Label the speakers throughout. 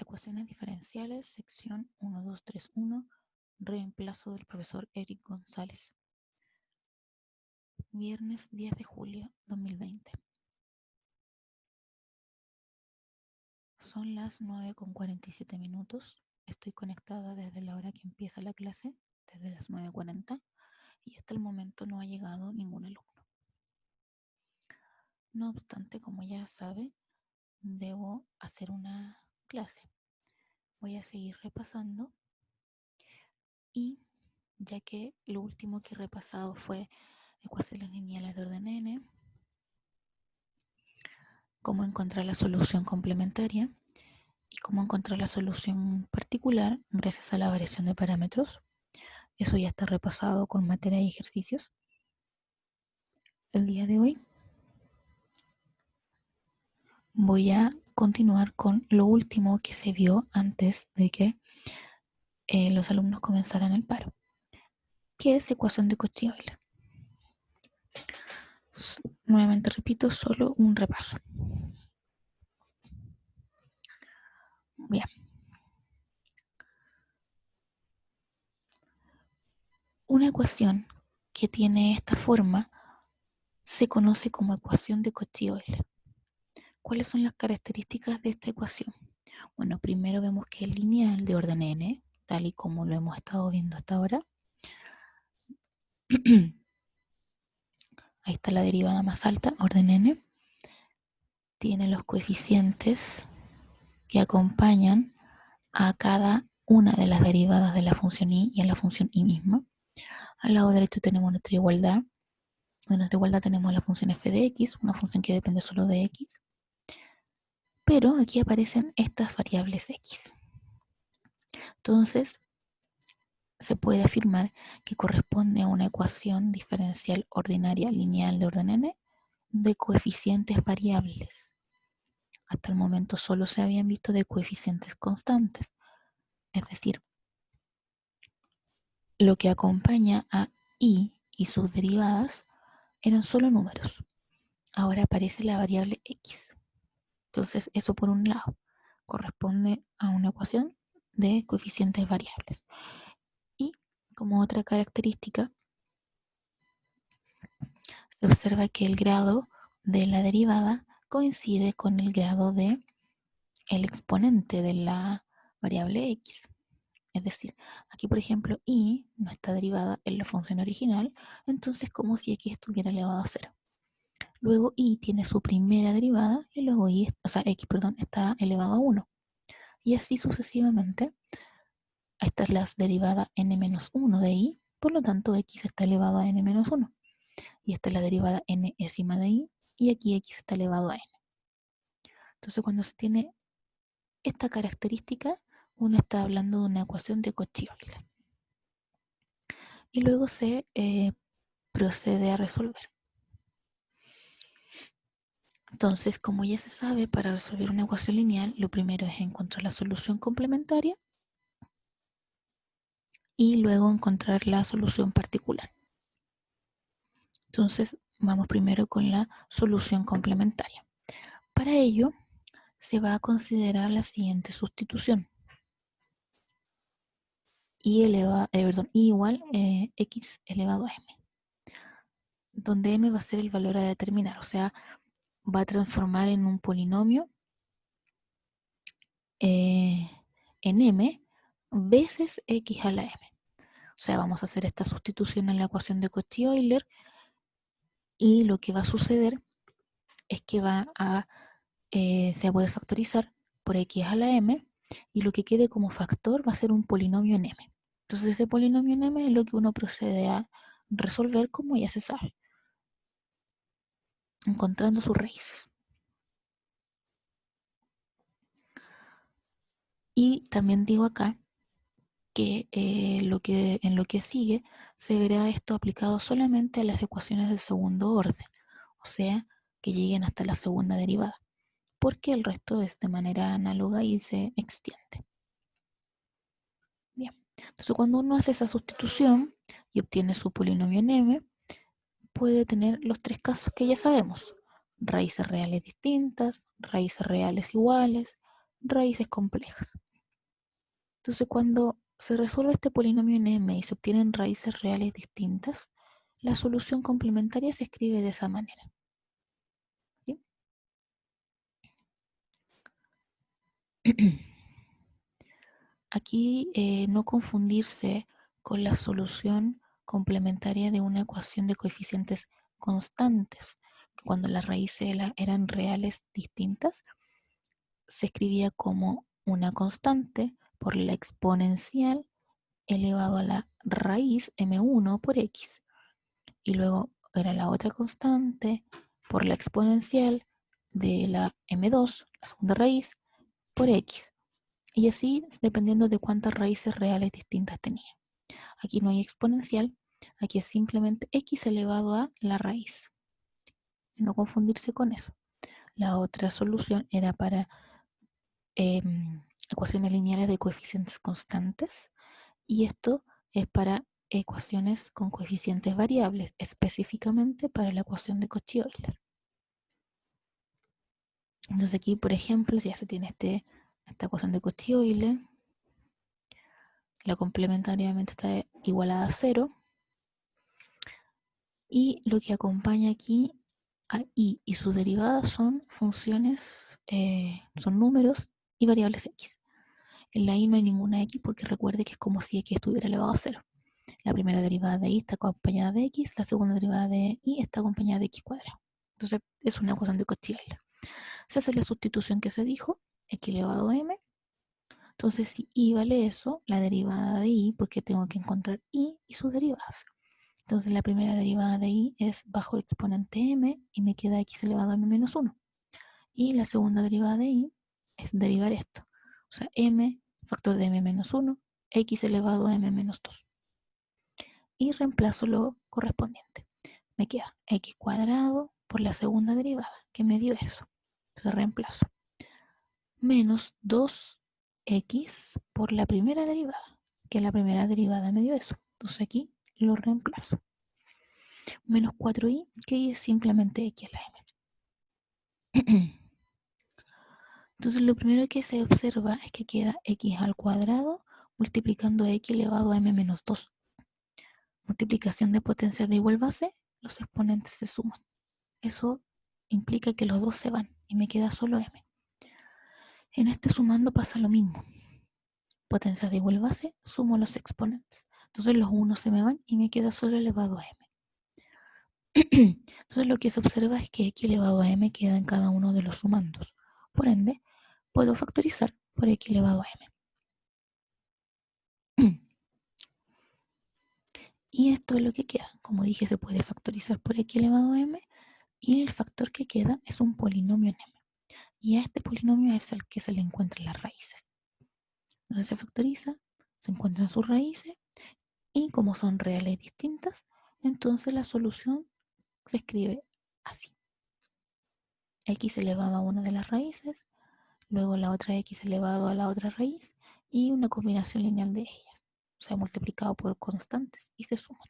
Speaker 1: Ecuaciones diferenciales, sección 1231, reemplazo del profesor Eric González. Viernes 10 de julio 2020. Son las 9:47. Estoy conectada desde la hora que empieza la clase, desde las 9:40, y hasta el momento no ha llegado ningún alumno. No obstante, como ya sabe, debo hacer una clase. Voy a seguir repasando y ya que lo último que he repasado fue ecuaciones lineales de orden n, cómo encontrar la solución complementaria y cómo encontrar la solución particular gracias a la variación de parámetros. Eso ya está repasado con materia y ejercicios. El día de hoy voy a continuar con lo último que se vio antes de que los alumnos comenzaran el paro, que es ecuación de Cauchy-Euler. Nuevamente repito, solo un repaso. Bien. Una ecuación que tiene esta forma se conoce como ecuación de Cauchy-Euler. ¿Cuáles son las características de esta ecuación? Bueno, primero vemos que es lineal de orden n, tal y como lo hemos estado viendo hasta ahora. Ahí está la derivada más alta, orden n. Tiene los coeficientes que acompañan a cada una de las derivadas de la función y a la función y misma. Al lado derecho tenemos nuestra igualdad. En nuestra igualdad tenemos la función f de x, una función que depende solo de x. Pero aquí aparecen estas variables x. Entonces, se puede afirmar que corresponde a una ecuación diferencial ordinaria lineal de orden n de coeficientes variables. Hasta el momento solo se habían visto de coeficientes constantes, es decir, lo que acompaña a y sus derivadas eran solo números. Ahora aparece la variable x. Entonces, eso por un lado corresponde a una ecuación de coeficientes variables. Y como otra característica, se observa que el grado de la derivada coincide con el grado de el exponente de la variable x. Es decir, aquí por ejemplo y no está derivada en la función original, entonces como si x estuviera elevado a 0. Luego y tiene su primera derivada y luego x está elevado a 1. Y así sucesivamente. Esta es la derivada n-1 de y, por lo tanto x está elevado a n-1. Y esta es la derivada n-ésima de y, y aquí x está elevado a n. Entonces cuando se tiene esta característica, uno está hablando de una ecuación de Cauchy-Euler. Y luego se procede a resolver. Entonces, como ya se sabe, para resolver una ecuación lineal, lo primero es encontrar la solución complementaria y luego encontrar la solución particular. Entonces, vamos primero con la solución complementaria. Para ello, se va a considerar la siguiente sustitución. Y igual x elevado a m, donde m va a ser el valor a determinar, o sea, va a transformar en un polinomio en m veces x a la m. O sea, vamos a hacer esta sustitución en la ecuación de Cauchy-Euler y lo que va a suceder es que se va a poder factorizar por x a la m y lo que quede como factor va a ser un polinomio en m. Entonces ese polinomio en m es lo que uno procede a resolver, como ya se sabe, encontrando sus raíces. Y también digo acá que en lo que sigue se verá esto aplicado solamente a las ecuaciones de segundo orden, o sea, que lleguen hasta la segunda derivada, porque el resto es de manera análoga y se extiende. Bien, entonces cuando uno hace esa sustitución y obtiene su polinomio en m, puede tener los tres casos que ya sabemos: raíces reales distintas, raíces reales iguales, raíces complejas. Entonces, cuando se resuelve este polinomio en M y se obtienen raíces reales distintas, la solución complementaria se escribe de esa manera. ¿Sí? Aquí no confundirse con la solución complementaria de una ecuación de coeficientes constantes, que cuando las raíces eran reales distintas, se escribía como una constante por la exponencial elevado a la raíz m1 por x. Y luego era la otra constante por la exponencial de la m2, la segunda raíz, por x. Y así dependiendo de cuántas raíces reales distintas tenía. Aquí no hay exponencial, aquí es simplemente x elevado a la raíz. No confundirse con eso. La otra solución era para ecuaciones lineales de coeficientes constantes y esto es para ecuaciones con coeficientes variables, específicamente para la ecuación de Cauchy-Euler. Entonces aquí, por ejemplo, ya se tiene esta ecuación de Cauchy-Euler, la complementariamente está igualada a 0, y lo que acompaña aquí a y sus derivadas son funciones, son números y variables x. En la y no hay ninguna x porque recuerde que es como si x estuviera elevado a 0. La primera derivada de y está acompañada de x, la segunda derivada de y está acompañada de x cuadrado. Entonces es una ecuación de Cauchy-Euler. Se hace la sustitución que se dijo, x elevado a m. Entonces si y vale eso, la derivada de y, porque tengo que encontrar y sus derivadas. Entonces la primera derivada de y es bajo el exponente m y me queda x elevado a m menos 1. Y la segunda derivada de y es derivar esto. O sea, m factor de m menos 1, x elevado a m menos 2. Y reemplazo lo correspondiente. Me queda x cuadrado por la segunda derivada, que me dio eso. Entonces reemplazo. Menos 2x por la primera derivada, que la primera derivada me dio eso. Entonces aquí lo reemplazo. Menos 4y, que es simplemente x a la m. Entonces lo primero que se observa es que queda x al cuadrado multiplicando a x elevado a m menos 2. Multiplicación de potencias de igual base, los exponentes se suman. Eso implica que los dos se van y me queda solo m. En este sumando pasa lo mismo. Potencias de igual base, sumo los exponentes. Entonces los 1 se me van y me queda solo elevado a m. Entonces lo que se observa es que x elevado a m queda en cada uno de los sumandos. Por ende, puedo factorizar por x elevado a m. Y esto es lo que queda. Como dije, se puede factorizar por x elevado a m y el factor que queda es un polinomio en m. Y a este polinomio es el que se le encuentran las raíces. Entonces se factoriza, se encuentran sus raíces y como son reales distintas, entonces la solución se escribe así. X elevado a una de las raíces, luego la otra x elevado a la otra raíz y una combinación lineal de ellas. O sea, multiplicado por constantes y se suman.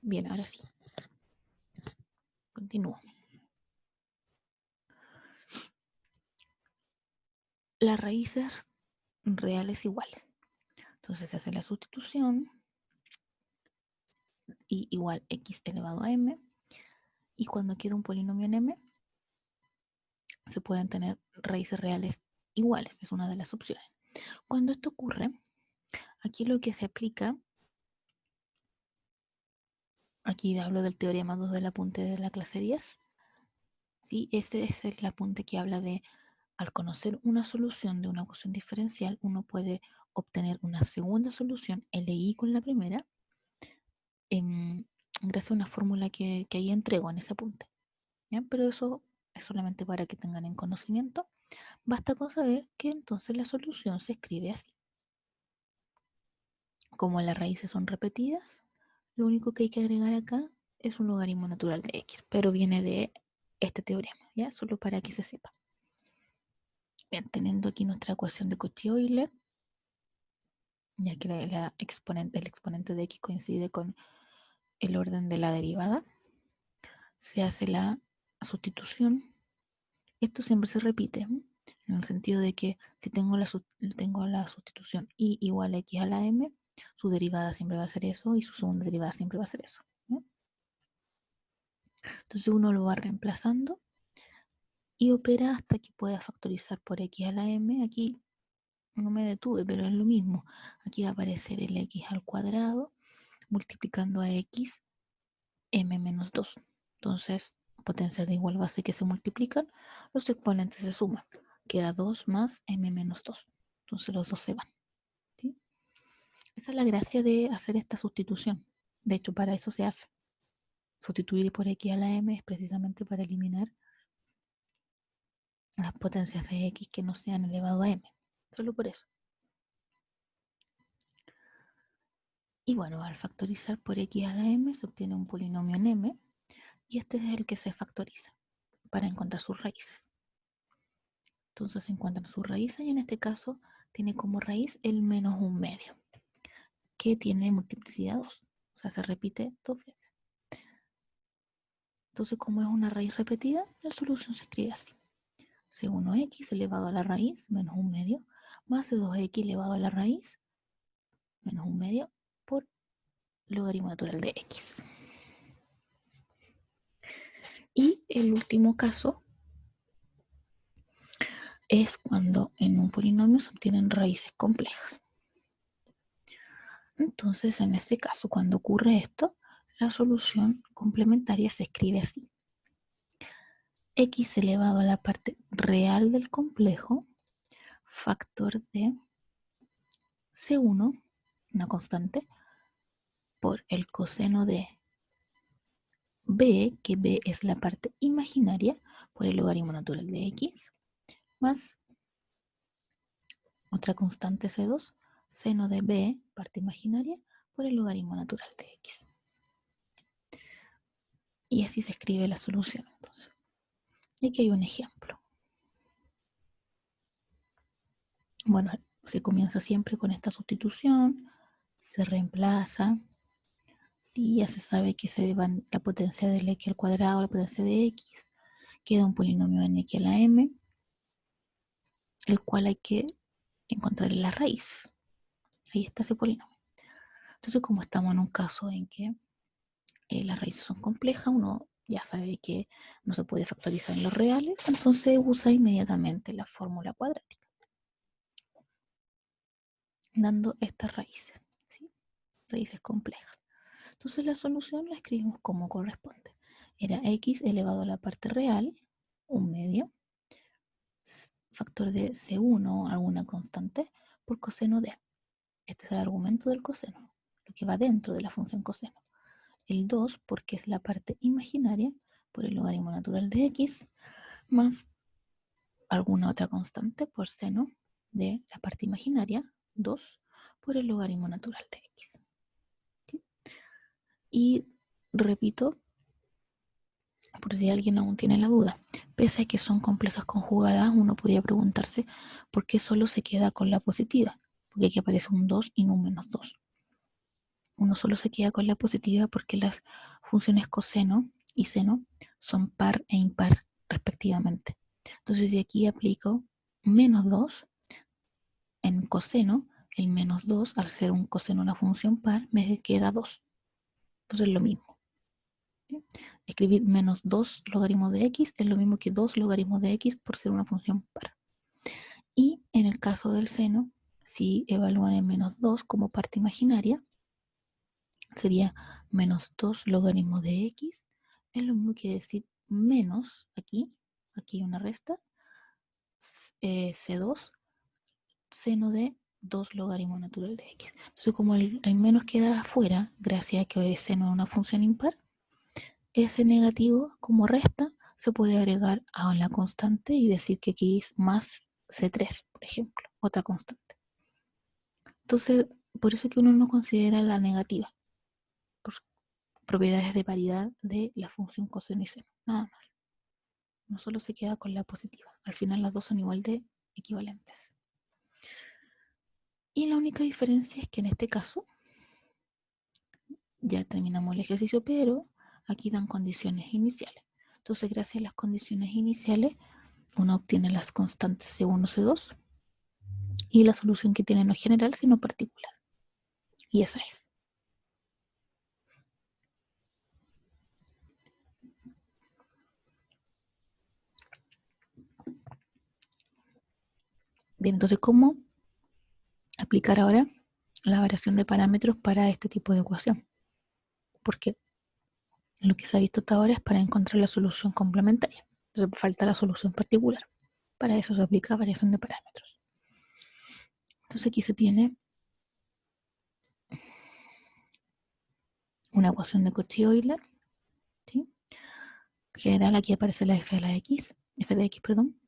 Speaker 1: Bien, ahora sí. Continúo. Las raíces reales iguales. Entonces se hace la sustitución y igual x elevado a m, y cuando queda un polinomio en m, se pueden tener raíces reales iguales, es una de las opciones. Cuando esto ocurre, aquí lo que se aplica, aquí hablo del teorema 2 del apunte de la clase 10, ¿sí? Este es el apunte que habla de, al conocer una solución de una ecuación diferencial, uno puede obtener una segunda solución, LI con la primera, gracias a una fórmula que ahí entrego en ese apunte. ¿Ya? Pero eso es solamente para que tengan en conocimiento. Basta con saber que entonces la solución se escribe así. Como las raíces son repetidas, lo único que hay que agregar acá es un logaritmo natural de x, pero viene de este teorema, ¿ya? Solo para que se sepa. Bien, teniendo aquí nuestra ecuación de Cauchy-Euler, ya que el exponente de x coincide con el orden de la derivada, se hace la sustitución. Esto siempre se repite, en el sentido de que si tengo la sustitución y igual a x a la m, su derivada siempre va a ser eso y su segunda derivada siempre va a ser eso, ¿no? Entonces uno lo va reemplazando y opera hasta que pueda factorizar por x a la m. Aquí no me detuve, pero es lo mismo. Aquí va a aparecer el x al cuadrado multiplicando a x m menos 2. Entonces, potencias de igual base que se multiplican, los exponentes se suman. Queda 2 más m menos 2. Entonces los dos se van, ¿sí? Esa es la gracia de hacer esta sustitución. De hecho, para eso se hace. Sustituir por x a la m es precisamente para eliminar las potencias de x que no sean elevado a m. Solo por eso. Y bueno, al factorizar por x a la m se obtiene un polinomio en m, y este es el que se factoriza para encontrar sus raíces. Entonces se encuentran sus raíces y en este caso tiene como raíz el menos un medio, que tiene multiplicidad 2. O sea, se repite 2 veces. Entonces, como es una raíz repetida, la solución se escribe así. C1x elevado a la raíz menos un medio más C2x elevado a la raíz menos un medio por logaritmo natural de x. Y el último caso es cuando en un polinomio se obtienen raíces complejas. Entonces, en este caso, cuando ocurre esto, la solución complementaria se escribe así. X elevado a la parte real del complejo, factor de C1, una constante, por el coseno de B, que B es la parte imaginaria, por el logaritmo natural de X, más otra constante C2, seno de B, parte imaginaria, por el logaritmo natural de X. Y así se escribe la solución, entonces. Y aquí hay un ejemplo. Bueno, se comienza siempre con esta sustitución, se reemplaza, sí, ya se sabe que se van la potencia del x al cuadrado, la potencia de x, queda un polinomio en x a la m, el cual hay que encontrar la raíz. Ahí está ese polinomio. Entonces, como estamos en un caso en que las raíces son complejas, uno ya sabe que no se puede factorizar en los reales, entonces usa inmediatamente la fórmula cuadrática, dando estas raíces, ¿sí? Raíces complejas. Entonces la solución la escribimos como corresponde. Era x elevado a la parte real, un medio, factor de C1, alguna constante, por coseno de. Este es el argumento del coseno, lo que va dentro de la función coseno. El 2, porque es la parte imaginaria, por el logaritmo natural de x, más alguna otra constante por seno de la parte imaginaria, 2, por el logaritmo natural de x. ¿Sí? Y repito, por si alguien aún tiene la duda, pese a que son complejas conjugadas, uno podría preguntarse por qué solo se queda con la positiva, porque aquí aparece un 2 y no un menos 2. Uno solo se queda con la positiva porque las funciones coseno y seno son par e impar respectivamente. Entonces, si aquí aplico menos 2, en coseno, el menos 2, al ser un coseno una función par, me queda 2. Entonces es lo mismo. ¿Sí? Escribir menos 2 logaritmos de x es lo mismo que 2 logaritmos de x por ser una función par. Y en el caso del seno, si evalúan el menos 2 como parte imaginaria, sería menos 2 logaritmos de x. Es lo mismo que decir menos, aquí hay una resta, C2 seno de 2 logaritmos natural de x. Entonces, como el menos queda afuera, gracias a que es seno de una función impar, ese negativo como resta se puede agregar a la constante y decir que aquí es más C3, por ejemplo, otra constante. Entonces, por eso es que uno no considera la negativa, por propiedades de paridad de la función coseno y seno, nada más. No solo se queda con la positiva, al final las dos son igual de equivalentes. Y la única diferencia es que en este caso, ya terminamos el ejercicio, pero aquí dan condiciones iniciales. Entonces, gracias a las condiciones iniciales, uno obtiene las constantes C1, C2 y la solución que tiene no es general, sino particular. Y esa es. Bien, entonces, ¿cómo aplicar ahora la variación de parámetros para este tipo de ecuación? Porque lo que se ha visto hasta ahora es para encontrar la solución complementaria. Entonces, falta la solución particular. Para eso se aplica variación de parámetros. Entonces, aquí se tiene una ecuación de Cauchy-Euler, ¿sí? General, aquí aparece la f de x, perdón,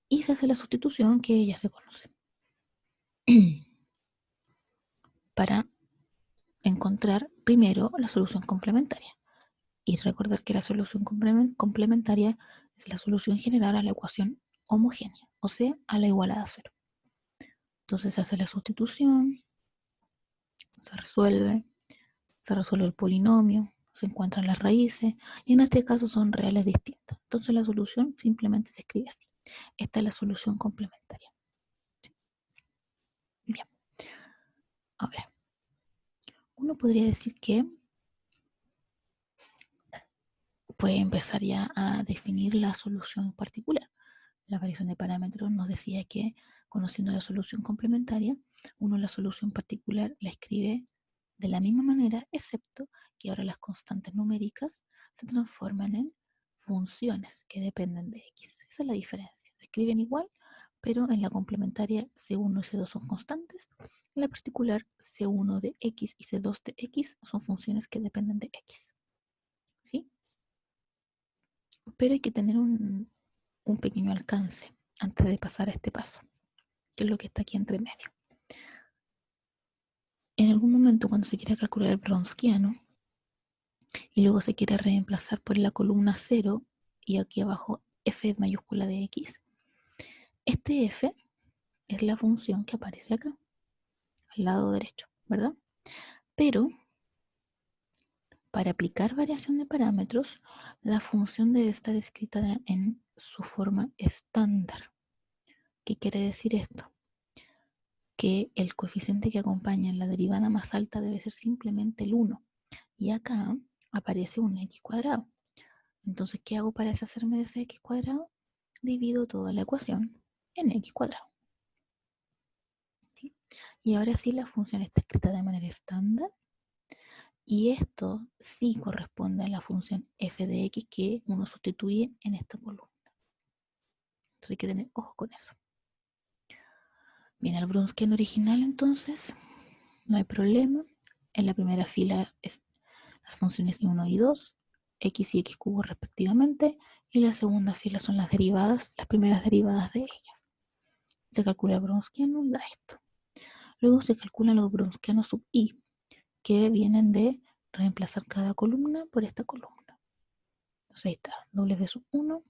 Speaker 1: y se hace la sustitución que ya se conoce para encontrar primero la solución complementaria. Y recordar que la solución complementaria es la solución general a la ecuación homogénea, o sea, a la igualada a cero. Entonces se hace la sustitución, se resuelve el polinomio, se encuentran las raíces, y en este caso son reales distintas. Entonces la solución simplemente se escribe así. Esta es la solución complementaria. Bien, ahora, uno podría decir que puede empezar ya a definir la solución particular. La variación de parámetros nos decía que, conociendo la solución complementaria, uno la solución particular la escribe de la misma manera, excepto que ahora las constantes numéricas se transforman en funciones que dependen de x. Esa es la diferencia. Se escriben igual, pero en la complementaria C1 y C2 son constantes. En la particular, C1 de x y C2 de x son funciones que dependen de x. ¿Sí? Pero hay que tener un pequeño alcance antes de pasar a este paso, que es lo que está aquí entre medio. En algún momento, cuando se quiera calcular el Wronskiano y luego se quiere reemplazar por la columna 0 y aquí abajo f mayúscula de x, este f es la función que aparece acá, al lado derecho, ¿verdad? Pero para aplicar variación de parámetros, la función debe estar escrita en su forma estándar. ¿Qué quiere decir esto? Que el coeficiente que acompaña en la derivada más alta debe ser simplemente el 1. Y acá aparece un x cuadrado. Entonces, ¿qué hago para deshacerme de ese x cuadrado? Divido toda la ecuación en x cuadrado. ¿Sí? Y ahora sí la función está escrita de manera estándar. Y esto sí corresponde a la función f de x que uno sustituye en esta columna. Entonces hay que tener ojo con eso. Bien, el Wronskian original entonces, no hay problema. En la primera fila es las funciones 1 y 2, x y x cubo respectivamente, y la segunda fila son las derivadas, las primeras derivadas de ellas. Se calcula el Wronskiano y da esto. Luego se calculan los Wronskianos sub i, que vienen de reemplazar cada columna por esta columna. Entonces ahí está, w sub 1,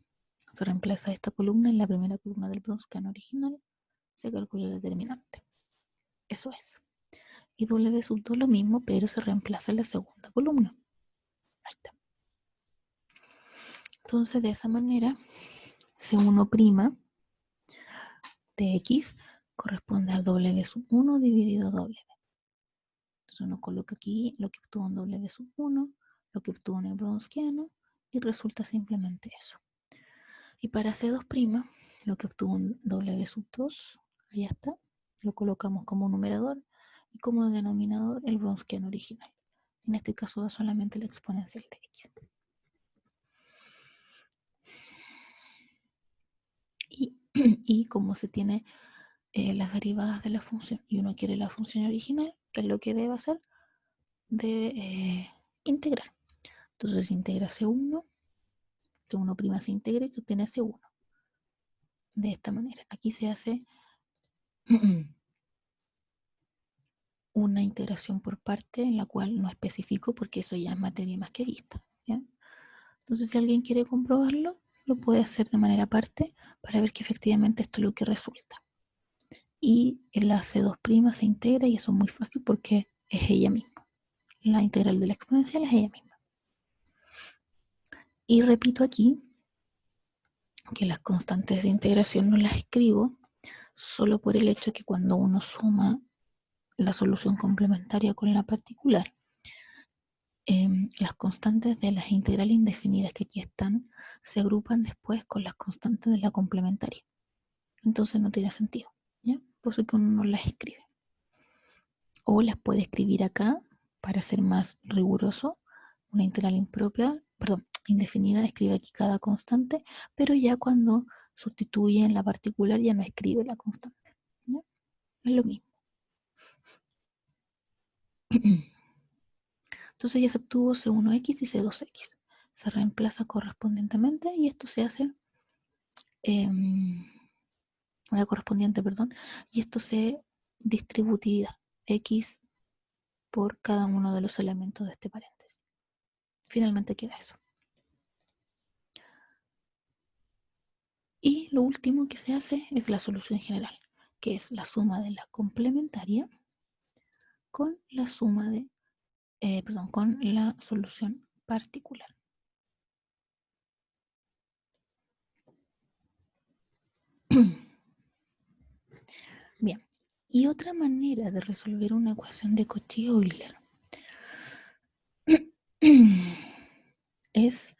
Speaker 1: se reemplaza esta columna en la primera columna del Wronskiano original, se calcula la determinante. Eso es. Y w sub 2 lo mismo, pero se reemplaza en la segunda columna. Ahí está. Entonces, de esa manera, C1' de x corresponde al W sub 1 dividido W. Entonces uno coloca aquí lo que obtuvo en W sub 1, lo que obtuvo en el Wronskiano, y resulta simplemente eso. Y para C2', lo que obtuvo en W sub 2, ahí está, lo colocamos como numerador y como denominador el Wronskiano original. En este caso da solamente la exponencial de x. Y como se tiene las derivadas de la función y uno quiere la función original, ¿qué es lo que debe hacer? Debe integrar. Entonces integra C1, C1' se integra y se obtiene C1. De esta manera. Aquí se hace una integración por parte en la cual no especifico porque eso ya es materia más que vista. ¿Ya? Entonces si alguien quiere comprobarlo, lo puede hacer de manera aparte para ver que efectivamente esto es lo que resulta. Y la C2' se integra y eso es muy fácil porque es ella misma. La integral de la exponencial es ella misma. Y repito aquí que las constantes de integración no las escribo solo por el hecho que cuando uno suma la solución complementaria con la particular, las constantes de las integrales indefinidas que aquí están se agrupan después con las constantes de la complementaria. Entonces no tiene sentido, ¿ya? Por eso que uno no las escribe. O las puede escribir acá para ser más riguroso. Una integral impropia, perdón, indefinida, escribe aquí cada constante, pero ya cuando sustituye en la particular ya no escribe la constante, ¿ya? Es lo mismo. Entonces ya se obtuvo C1x y C2x. Se reemplaza correspondientemente y esto se hace la correspondiente, perdón, y esto se distributividad x por cada uno de los elementos de este paréntesis. Finalmente queda eso. Y lo último que se hace es la solución general, que es la suma de la complementaria con la suma de, con la solución particular. Bien, y otra manera de resolver una ecuación de Cauchy-Euler es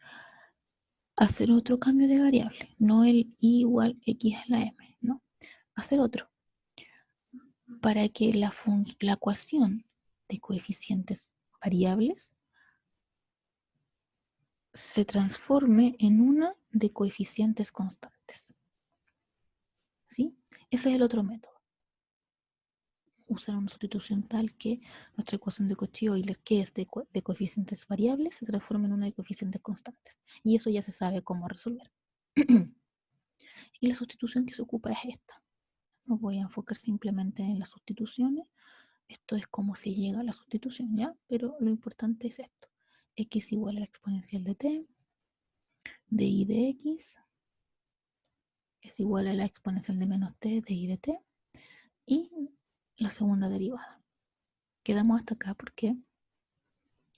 Speaker 1: hacer otro cambio de variable, no el i igual x a la m, no, hacer otro, para que la ecuación de coeficientes variables se transforme en una de coeficientes constantes. ¿Sí? Ese es el otro método. Usar una sustitución tal que nuestra ecuación de Cauchy-Euler, que es de coeficientes variables, se transforme en una de coeficientes constantes. Y eso ya se sabe cómo resolver. Y la sustitución que se ocupa es esta. No voy a enfocar simplemente en las sustituciones. Esto es cómo se llega a la sustitución, ¿ya? Pero lo importante es esto. X igual a la exponencial de t, de y de x, es igual a la exponencial de menos t de y de t, y la segunda derivada. Quedamos hasta acá porque,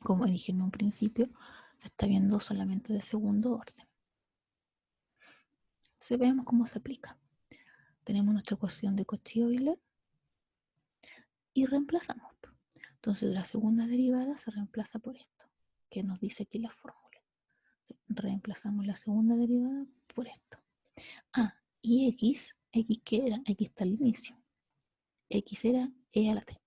Speaker 1: como dije en un principio, se está viendo solamente de segundo orden. Entonces veamos cómo se aplica. Tenemos nuestra ecuación de Cauchy-Euler y reemplazamos. Entonces la segunda derivada se reemplaza por esto, que nos dice aquí la fórmula. Reemplazamos la segunda derivada por esto. Ah, y x que era, x está al inicio. X era e a la t.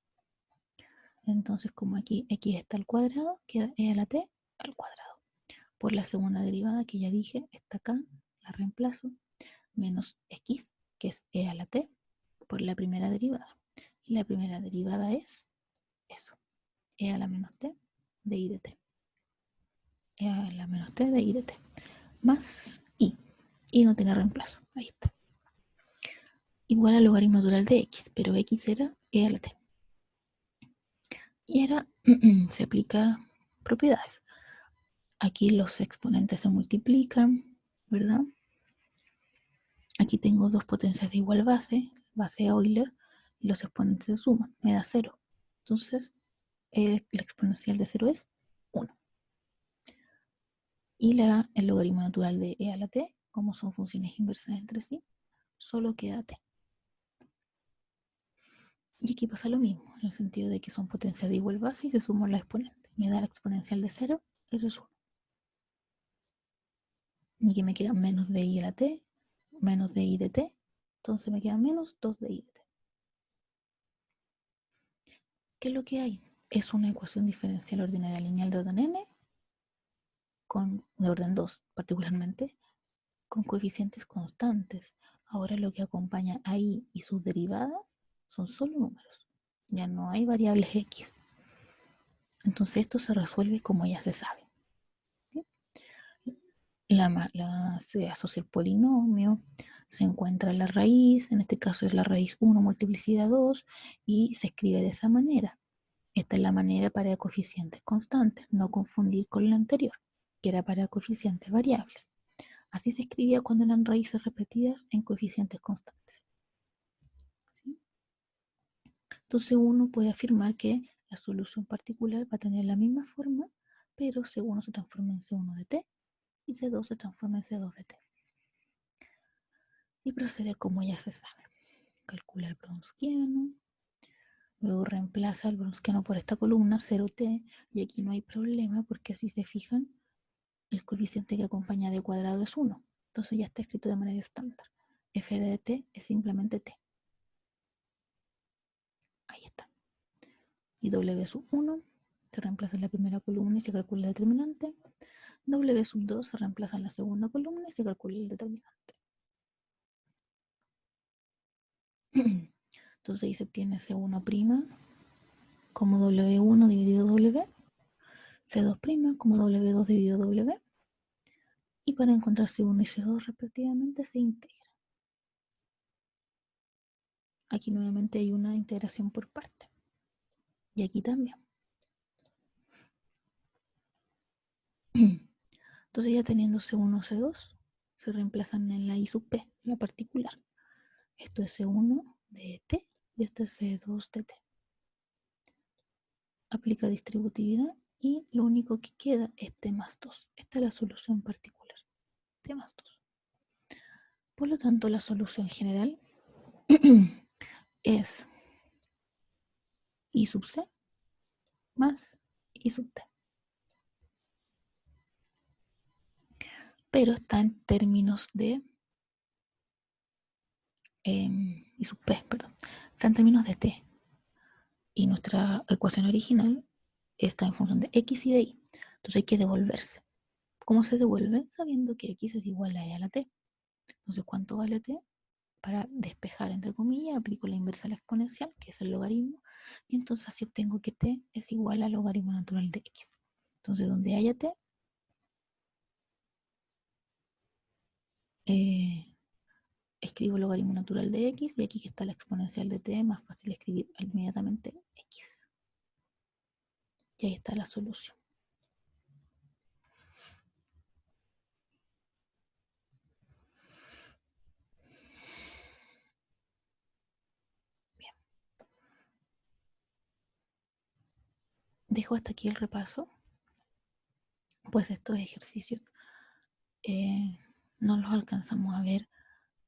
Speaker 1: Entonces, como aquí x está al cuadrado, queda e a la t al cuadrado. Por la segunda derivada que ya dije, está acá, la reemplazo, menos x, que es e a la t, por la primera derivada. Y la primera derivada es eso, e a la menos t de i de t. E a la menos t de i de t. Más i. Y no tiene reemplazo. Ahí está. Igual al logaritmo natural de x, pero x era e a la t. Y ahora se aplica propiedades. Aquí los exponentes se multiplican, ¿verdad? Aquí tengo dos potencias de igual base, base Euler, y los exponentes se suman, me da 0. Entonces, la exponencial de 0 es 1. Y el logaritmo natural de e a la t, como son funciones inversas entre sí, solo queda t. Y aquí pasa lo mismo, en el sentido de que son potencias de igual base y se suman la exponente. Me da la exponencial de 0, eso es 1. Y que me queda menos de i a la t, menos de i de t. Entonces me queda menos 2 de i de t. ¿Qué es lo que hay? Es una ecuación diferencial ordinaria lineal de orden n, de orden 2 particularmente, con coeficientes constantes. Ahora lo que acompaña a i y sus derivadas son solo números. Ya no hay variables x. Entonces esto se resuelve como ya se sabe. Se asocia el polinomio, se encuentra la raíz, en este caso es la raíz 1 multiplicidad 2, y se escribe de esa manera. Esta es la manera para coeficientes constantes, no confundir con la anterior, que era para coeficientes variables. Así se escribía cuando eran raíces repetidas en coeficientes constantes. ¿Sí? Entonces uno puede afirmar que la solución particular va a tener la misma forma, pero C1 se transforma en C1 de t y C2 se transforma en C2 de t. Y procede como ya se sabe. Calcula el browniano, luego reemplaza el browniano por esta columna 0t, y aquí no hay problema porque si se fijan, el coeficiente que acompaña d cuadrado es 1. Entonces ya está escrito de manera estándar. F de t es simplemente t. Ahí está. Y W sub 1 se reemplaza en la primera columna y se calcula el determinante. W sub 2 se reemplaza en la segunda columna y se calcula el determinante. Entonces ahí se obtiene C1' como W1 dividido W, C2' como W2 dividido W, y para encontrar C1 y C2 respectivamente se integra. Aquí nuevamente hay una integración por parte. Y aquí también. Entonces ya teniendo C1 o C2, se reemplazan en la I sub P, la particular. Esto es C1 de T y este es C2 de T. Aplica distributividad y lo único que queda es T más 2. Esta es la solución particular, T más 2. Por lo tanto, la solución general es I sub C más I sub T. Pero está en términos de I sub P, perdón. Está en términos de T. Y nuestra ecuación original está en función de X y de Y. Entonces hay que devolverse. ¿Cómo se devuelve? Sabiendo que X es igual a E a la T. Entonces, ¿cuánto vale T? Para despejar, entre comillas, aplico la inversa a la exponencial, que es el logaritmo, y entonces así obtengo que T es igual al logaritmo natural de X. Entonces, donde haya T, escribo el logaritmo natural de X, y aquí que está la exponencial de T, más fácil escribir inmediatamente X. Y ahí está la solución. Bien. Dejo hasta aquí el repaso, pues estos ejercicios no los alcanzamos a ver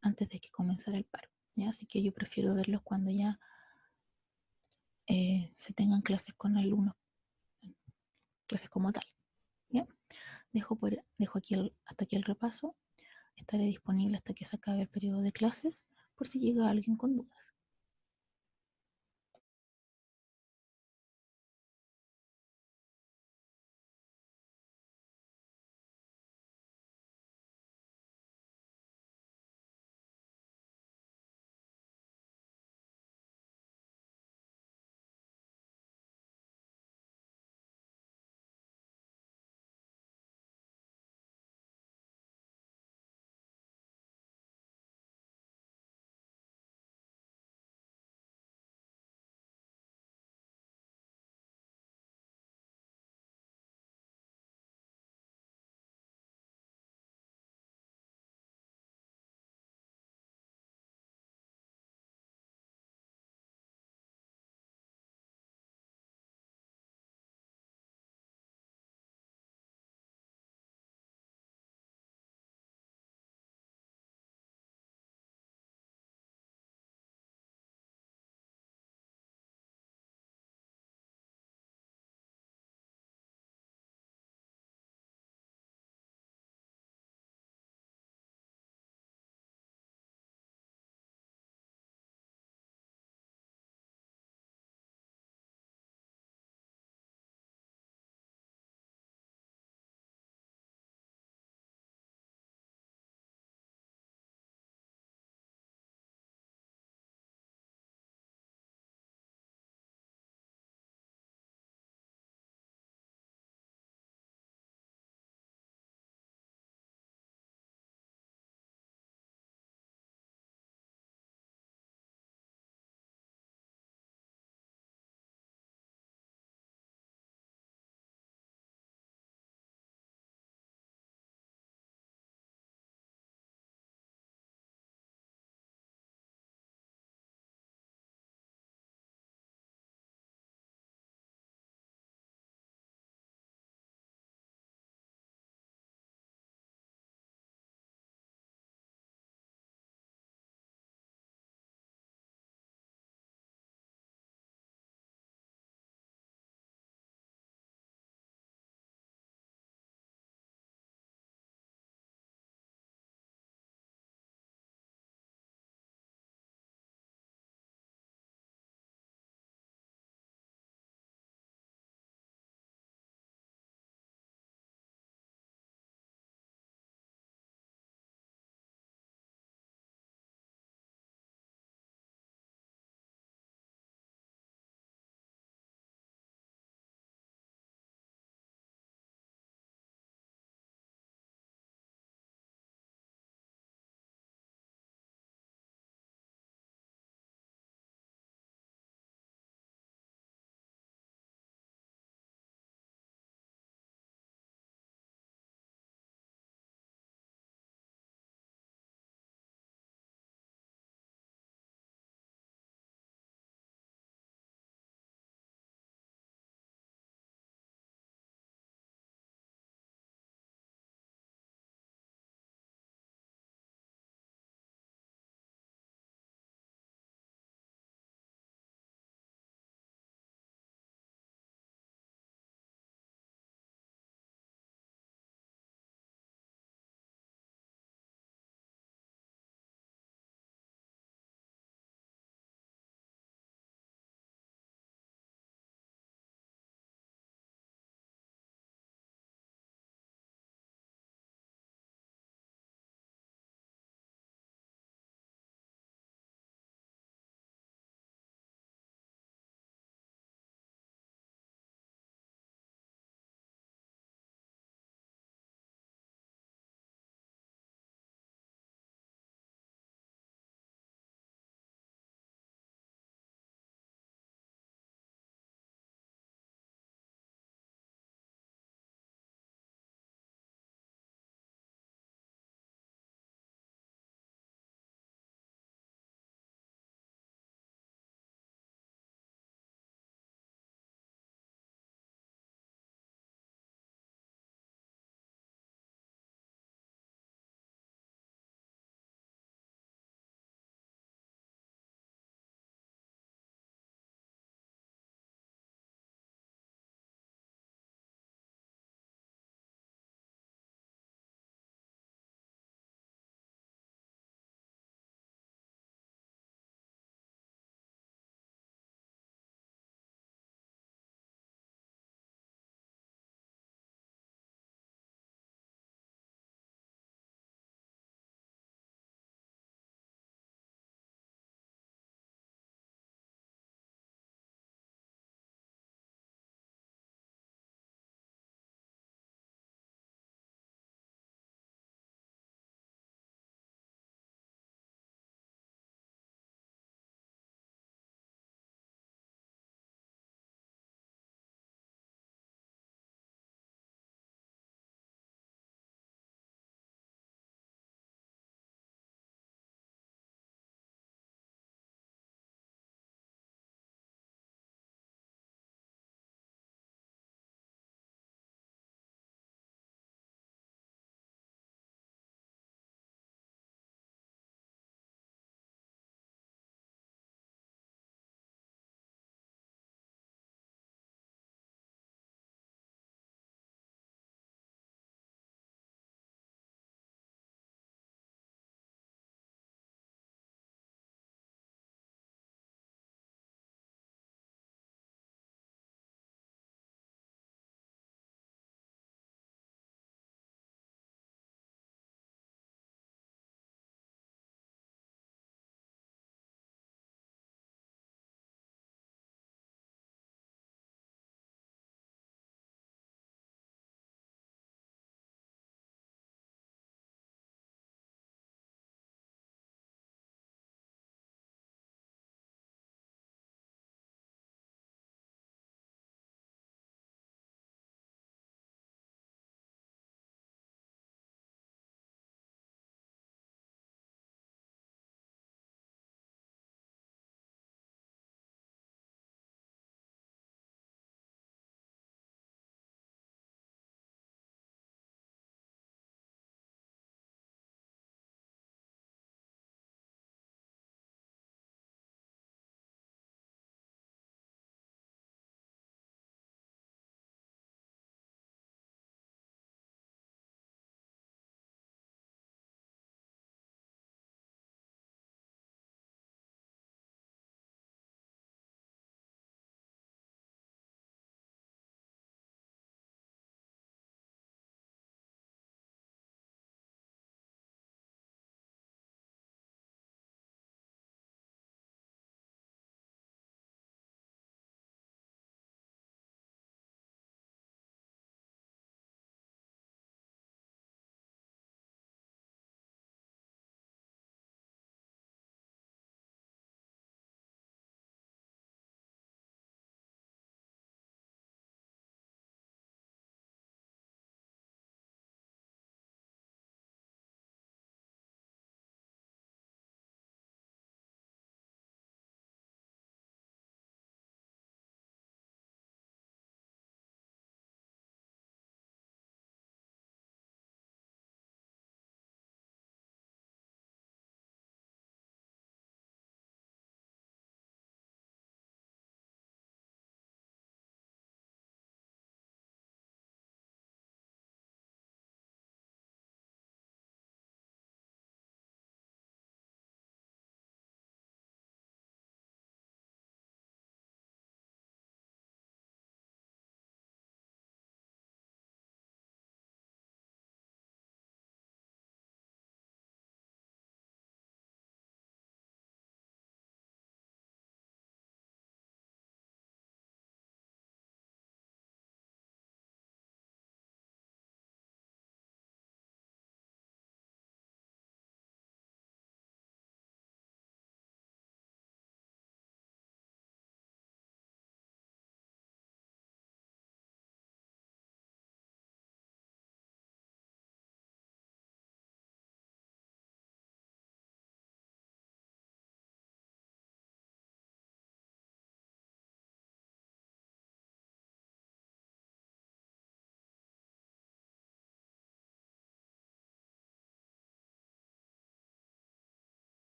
Speaker 1: antes de que comenzara el paro, ¿ya? Así que yo prefiero verlos cuando ya se tengan clases con alumnos, clases como tal. ¿Bien? Dejo aquí hasta aquí el repaso. Estaré disponible hasta que se acabe el periodo de clases por si llega alguien con dudas.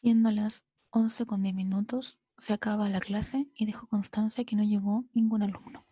Speaker 1: Siendo las 11:10, se acaba la clase y dejó constancia que no llegó ningún alumno.